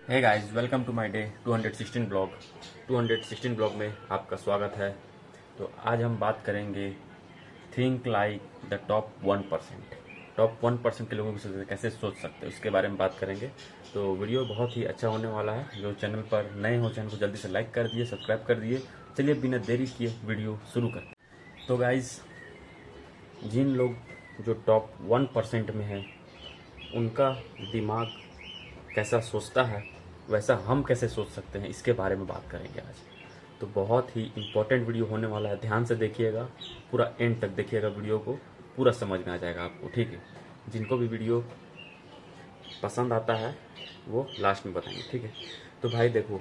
Hey guys, welcome to my day 216 blog. 216 blog में आपका स्वागत है। तो आज हम बात करेंगे think like the top 1%। Top 1% के लोगों की कैसे सोच सकते हैं उसके बारे में बात करेंगे। तो वीडियो बहुत ही अच्छा होने वाला है। जो चैनल पर नए हो चैनल को जल्दी से लाइक कर दिए, सब्सक्राइब कर दिए। चलिए बिना देरी किए वीडियो शुरू करते हैं। तो गाइस, जिन लोग जो टॉप 1% में हैं उनका दिमाग कैसा सोचता है, वैसा हम कैसे सोच सकते हैं, इसके बारे में बात करेंगे आज। तो बहुत ही इम्पोर्टेंट वीडियो होने वाला है, ध्यान से देखिएगा, पूरा एंड तक देखिएगा, वीडियो को पूरा समझ में आ जाएगा आपको, ठीक है। जिनको भी वीडियो पसंद आता है वो लास्ट में बताएंगे, ठीक है। तो भाई देखो,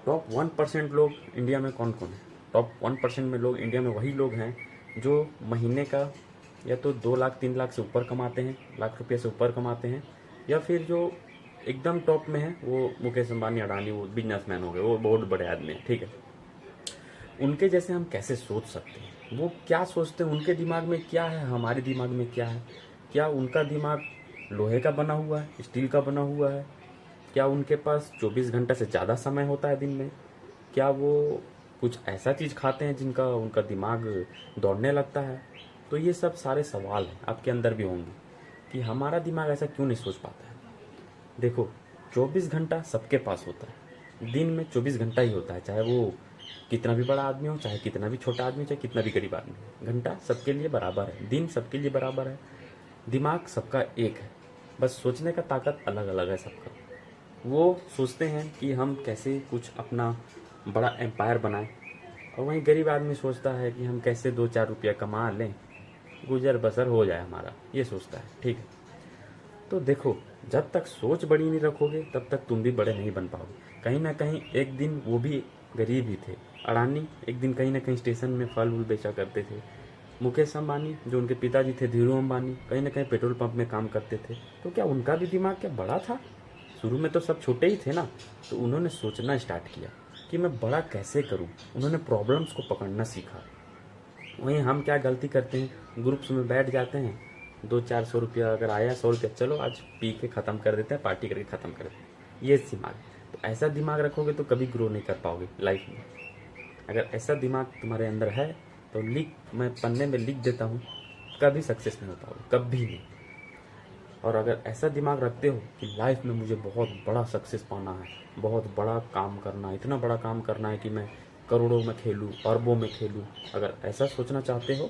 टॉप 1% लोग इंडिया में कौन कौन है। टॉप 1% में लोग इंडिया में वही लोग हैं जो महीने का या तो 2 लाख 3 लाख से ऊपर कमाते हैं, लाख रुपये से ऊपर कमाते हैं, या फिर जो एकदम टॉप में है वो मुकेश अंबानी, अडानी, वो बिजनेसमैन हो गए, वो बहुत बड़े आदमी हैं, ठीक है। उनके जैसे हम कैसे सोच सकते हैं, वो क्या सोचते हैं, उनके दिमाग में क्या है, हमारे दिमाग में क्या है। क्या उनका दिमाग लोहे का बना हुआ है, स्टील का बना हुआ है? क्या उनके पास 24 घंटा से ज़्यादा समय होता है दिन में? क्या वो कुछ ऐसा चीज़ खाते हैं जिनका उनका दिमाग दौड़ने लगता है? तो ये सब सारे सवाल हैं, आपके अंदर भी होंगे कि हमारा दिमाग ऐसा क्यों नहीं सोच पाता है। देखो, 24 घंटा सबके पास होता है, दिन में 24 घंटा ही होता है, चाहे वो कितना भी बड़ा आदमी हो, चाहे कितना भी छोटा आदमी, चाहे कितना भी गरीब आदमी हो। घंटा सबके लिए बराबर है, दिन सबके लिए बराबर है, दिमाग सबका एक है, बस सोचने का ताकत अलग अलग है सबका। वो सोचते हैं कि हम कैसे कुछ अपना बड़ा एम्पायर बनाएं, और वहीं गरीब आदमी सोचता है कि हम कैसे 2-4 रुपया कमा लें, गुजर बसर हो जाए हमारा, ये सोचता है, ठीक है। तो देखो, जब तक सोच बड़ी नहीं रखोगे तब तक तुम भी बड़े नहीं बन पाओगे। कहीं ना कहीं एक दिन वो भी गरीब ही थे। अडानी एक दिन कहीं ना कहीं स्टेशन में फल वूल बेचा करते थे। मुकेश अंबानी, जो उनके पिताजी थे धीरू अंबानी, कहीं ना कहीं पेट्रोल पंप में काम करते थे। तो क्या उनका भी दिमाग क्या बड़ा था? शुरू में तो सब छोटे ही थे ना। तो उन्होंने सोचना स्टार्ट किया कि मैं बड़ा कैसे करूं। उन्होंने प्रॉब्लम्स को पकड़ना सीखा। वहीं हम क्या गलती करते हैं, ग्रुप्स में बैठ जाते हैं, 200-400 रुपया अगर आया, 100 रुपया, चलो आज पी के ख़त्म कर देते हैं, पार्टी करके ख़त्म कर देते हैं, ये दिमाग। तो ऐसा दिमाग रखोगे तो कभी ग्रो नहीं कर पाओगे लाइफ में। अगर ऐसा दिमाग तुम्हारे अंदर है तो मैं पन्ने में लिख देता हूँ, कभी सक्सेस नहीं हो पाओगे, कभी नहीं। और अगर ऐसा दिमाग रखते हो कि लाइफ में मुझे बहुत बड़ा सक्सेस पाना है, बहुत बड़ा काम करना है, इतना बड़ा काम करना है कि मैं करोड़ों में खेलूँ, अरबों में खेलूँ, अगर ऐसा सोचना चाहते हो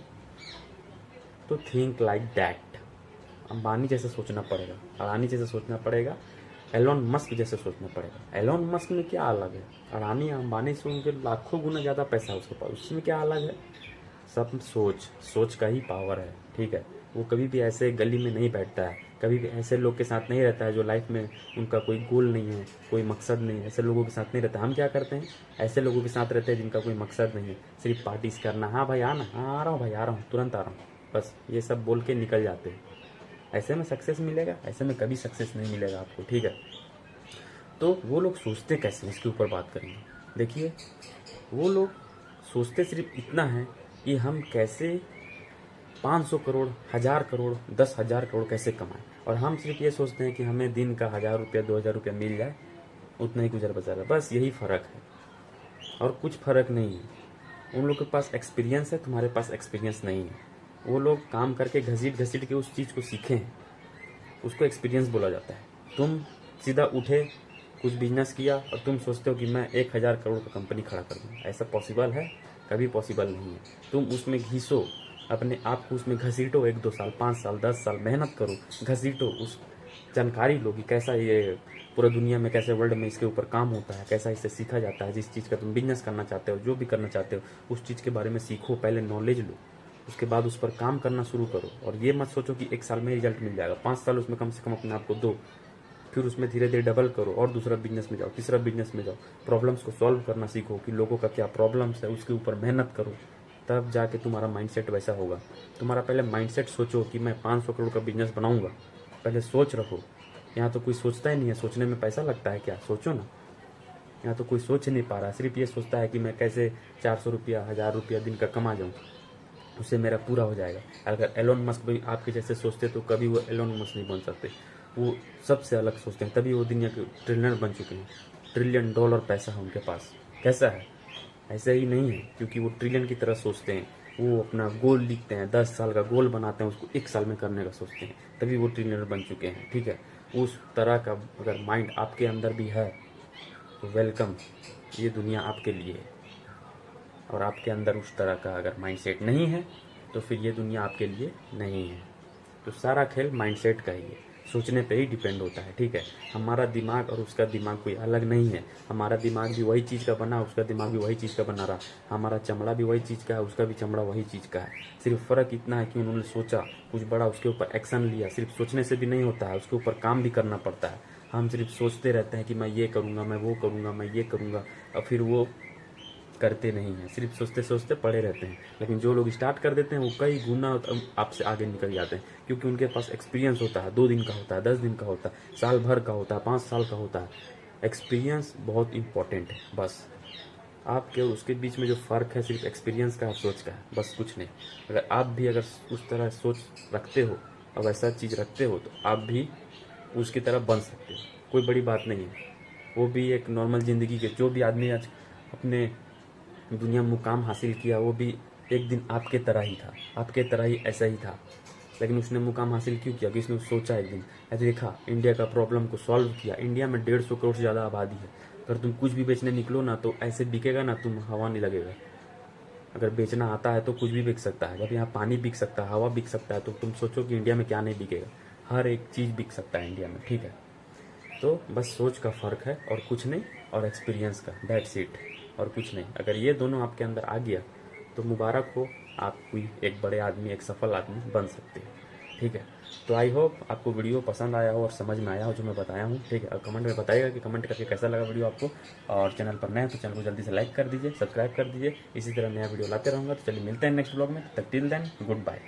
तो थिंक लाइक दैट। अंबानी जैसे सोचना पड़ेगा, अडानी जैसे सोचना पड़ेगा, एलोन मस्क जैसे सोचना पड़ेगा। एलोन मस्क में क्या अलग है? अडानी अंबानी से उनके लाखों गुना ज़्यादा पैसा है उसके पास, उसमें क्या अलग है? सब सोच का ही पावर है, ठीक है। वो कभी भी ऐसे गली में नहीं बैठता है, कभी भी ऐसे लोग के साथ नहीं रहता है जो लाइफ में उनका कोई गोल नहीं है, कोई मकसद नहीं है। ऐसे लोगों के साथ नहीं रहता। हम क्या करते हैं, ऐसे लोगों के साथ रहते हैं जिनका कोई मकसद नहीं है, सिर्फ पार्टीज करना। हाँ भाई आना, हाँ आ रहा हूँ भाई, आ रहा हूँ, तुरंत आ रहा हूँ, बस ये सब बोल के निकल जाते हैं। ऐसे में सक्सेस मिलेगा? ऐसे में कभी सक्सेस नहीं मिलेगा आपको, ठीक है। तो वो लोग सोचते कैसे, इसके ऊपर बात करेंगे। देखिए, वो लोग सोचते सिर्फ इतना है कि हम कैसे 500 करोड़, 1000 करोड़, 10,000 करोड़ कैसे कमाएं। और हम सिर्फ ये सोचते हैं कि हमें दिन का 1000 रुपया, 2000 रुपया मिल जाए, उतना ही गुजर बसर है, बस यही फ़र्क है और कुछ फ़र्क नहीं है। उन लोग के पास एक्सपीरियंस है, तुम्हारे पास एक्सपीरियंस नहीं है। वो लोग काम करके घसीट घसीट के उस चीज़ को सीखे हैं, उसको एक्सपीरियंस बोला जाता है। तुम सीधा उठे, कुछ बिजनेस किया और तुम सोचते हो कि मैं 1000 करोड़ का कंपनी खड़ा कर दूँ, ऐसा पॉसिबल है? कभी पॉसिबल नहीं है। तुम उसमें घिसो, अपने आप को उसमें घसीटो, 1-2 साल, 5 साल, 10 साल मेहनत करो, घसीटो, उस जानकारी लो कि कैसा ये पूरा दुनिया में, कैसे वर्ल्ड में इसके ऊपर काम होता है, कैसा इससे सीखा जाता है। जिस चीज़ का तुम बिजनेस करना चाहते हो, जो भी करना चाहते हो, उस चीज़ के बारे में सीखो, पहले नॉलेज लो, उसके बाद उस पर काम करना शुरू करो। और ये मत सोचो कि 1 साल में रिजल्ट मिल जाएगा, 5 साल उसमें कम से कम अपने आप को दो, फिर उसमें धीरे धीरे डबल करो और दूसरा बिजनेस में जाओ, तीसरा बिजनेस में जाओ, प्रॉब्लम्स को सॉल्व करना सीखो कि लोगों का क्या प्रॉब्लम्स है, उसके ऊपर मेहनत करो, तब जाके तुम्हारा माइंडसेट वैसा होगा। तुम्हारा पहले माइंडसेट सोचो कि मैं 500 करोड़ का बिजनेस बनाऊंगा, पहले सोच रखो। यहाँ तो कोई सोचता ही नहीं है, सोचने में पैसा लगता है क्या? सोचो ना। यहाँ तो कोई सोच नहीं पा रहा, सिर्फ ये सोचता है कि मैं कैसे 400 रुपया, 1000 रुपया दिन का कमा जाऊँ, उससे मेरा पूरा हो जाएगा। अगर एलोन मस्क भी आपके जैसे सोचते तो कभी वो एलोन मस्क नहीं बन सकते। वो सबसे अलग सोचते हैं, तभी वो दुनिया के ट्रिलियनर बन चुके हैं। ट्रिलियन डॉलर पैसा है उनके पास। कैसा है? ऐसा ही नहीं है, क्योंकि वो ट्रिलियन की तरह सोचते हैं। वो अपना गोल लिखते हैं, 10 साल का गोल बनाते हैं, उसको 1 साल में करने का सोचते हैं, तभी वो ट्रिलियनर बन चुके हैं। ठीक है, उस तरह का अगर माइंड आपके अंदर भी है तो वेलकम, ये दुनिया आपके लिए है। और आपके अंदर उस तरह का अगर माइंडसेट नहीं है तो फिर ये दुनिया आपके लिए नहीं है। तो सारा खेल माइंडसेट का ही है, सोचने पे ही डिपेंड होता है। ठीक है, हमारा दिमाग और उसका दिमाग कोई अलग नहीं है। हमारा दिमाग भी वही चीज़ का बना, उसका दिमाग भी वही चीज़ का बना रहा। हमारा चमड़ा भी वही चीज़ का है, उसका भी चमड़ा वही चीज़ का है। सिर्फ फ़र्क इतना है कि उन्होंने सोचा कुछ बड़ा, उसके ऊपर एक्शन लिया। सिर्फ सोचने से भी नहीं होता है, उसके ऊपर काम भी करना पड़ता है। हम सिर्फ सोचते रहते हैं कि मैं ये करूँगा, मैं वो करूँगा, मैं ये करूँगा, और फिर वो करते नहीं हैं, सिर्फ सोचते सोचते पड़े रहते हैं। लेकिन जो लोग स्टार्ट कर देते हैं वो कई गुना आपसे आगे निकल जाते हैं, क्योंकि उनके पास एक्सपीरियंस होता है। 2 दिन का होता है, 10 दिन का होता है, साल भर का होता है, 5 साल का होता है। एक्सपीरियंस बहुत इंपॉर्टेंट है। बस आपके और उसके बीच में जो फ़र्क है सिर्फ एक्सपीरियंस का और सोच का है, बस कुछ नहीं। अगर आप भी अगर उस तरह सोच रखते हो और वैसा चीज़ रखते हो तो आप भी उसकी तरह बन सकते हो। कोई बड़ी बात नहीं है। वो भी एक नॉर्मल ज़िंदगी के, जो भी आदमी आज अपने दुनिया में मुकाम हासिल किया, वो भी एक दिन आपके तरह ही था, आपके तरह ही ऐसा ही था। लेकिन उसने मुकाम हासिल क्यों किया? क्योंकि उसने सोचा एक दिन, ऐसे देखा, इंडिया का प्रॉब्लम को सॉल्व किया। इंडिया में 150 करोड़ से ज़्यादा आबादी है। अगर तुम कुछ भी बेचने निकलो ना तो ऐसे बिकेगा ना, तुम हवा नहीं लगेगा। अगर बेचना आता है तो कुछ भी बिक सकता है। जब यहाँ पानी बिक सकता है, हवा बिक सकता है, तो तुम सोचो कि इंडिया में क्या नहीं बिकेगा। हर एक चीज़ बिक सकता है इंडिया में। ठीक है, तो बस सोच का फ़र्क है और कुछ नहीं, और एक्सपीरियंस का, दैट्स इट, और कुछ नहीं। अगर ये दोनों आपके अंदर आ गया तो मुबारक हो, आप कोई एक बड़े आदमी, एक सफल आदमी बन सकते हैं। ठीक है, तो आई होप आपको वीडियो पसंद आया हो और समझ में आया हो जो मैं बताया हूँ। ठीक है, और कमेंट में बताइएगा कि कमेंट करके कैसा लगा वीडियो आपको। और चैनल पर नए हैं तो चैनल को जल्दी से लाइक कर दीजिए, सब्सक्राइब कर दीजिए। इसी तरह नया वीडियो लाते रहूँगा। तो चलिए मिलते हैं नेक्स्ट ब्लॉग में, तब टिल देन गुड बाय।